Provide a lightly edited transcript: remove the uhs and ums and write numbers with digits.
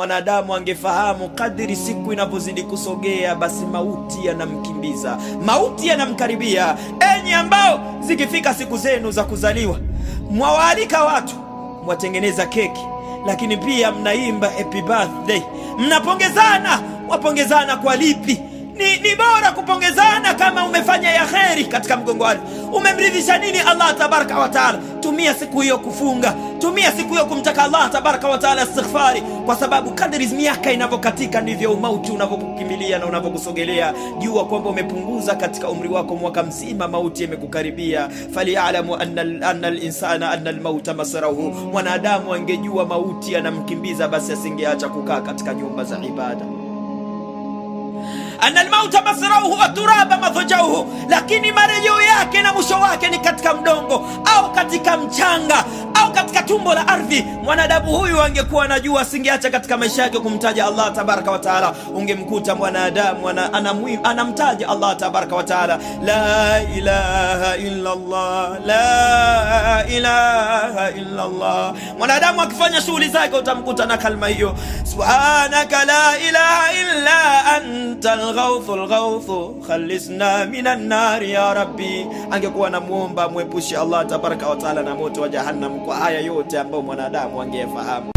mwanadamu angefahamu kadiri siku inavyozidi kusogea, basi mauti yanamkimbiza, mauti yanamkaribia. Enyi ambao zikifika siku zenu za kuzaliwa, mwawaalika watu, mwatengeneza keki, lakini pia mnaimba happy birthday, mnapongezana. Wapongezana kwa lipi? Ni bora kupongezana kama umefanya ya kheri katika mgongo wako. Umemridhisha nini Allah tabaraka wa taala? Tumia siku hiyo kufunga, tumia siku hiyo kumtaka Allah tabaraka wa taala istighfari, kwa sababu kadri miaka inavyokatika ndivyo mauti unavyokukimbilia na unavyokusogelea. Jua kwamba umepunguza katika umri wako mwaka mzima, mauti imekukaribia. Faliya'lamu anna al-insana anna al-mauta masrahu, mwanadamu angejua mauti anamkimbiza, basi asingeacha kukaa katika nyumba za ibada. Anna al-mauta masrahu wa turaba madhajauhu, lakini marejeo yake na mwisho wake ni katika mdongo au katika mchanga au katika tumbo la ardhi. Mwanadamu huyu angekuwa anajua, asingeacha katika maisha yake kumtaja Allah tabaraka wa taala. Ungemkuta mwanadamu anamtaja Allah tabaraka wa taala, la ilaha illa Allah, la ilaha illa Allah. Mwanadamu akifanya shughuli zake utamkuta na kalma hiyo, subhanaka la ilaha illa anta al-ghawthul ghawthu khalisna minan nar ya rabbi. Angekuwa anamuomba mwepushe Allah tabaraka wa taala na moto wa jahannam, kwa haya yote ambayo mwanadamu angefahamu.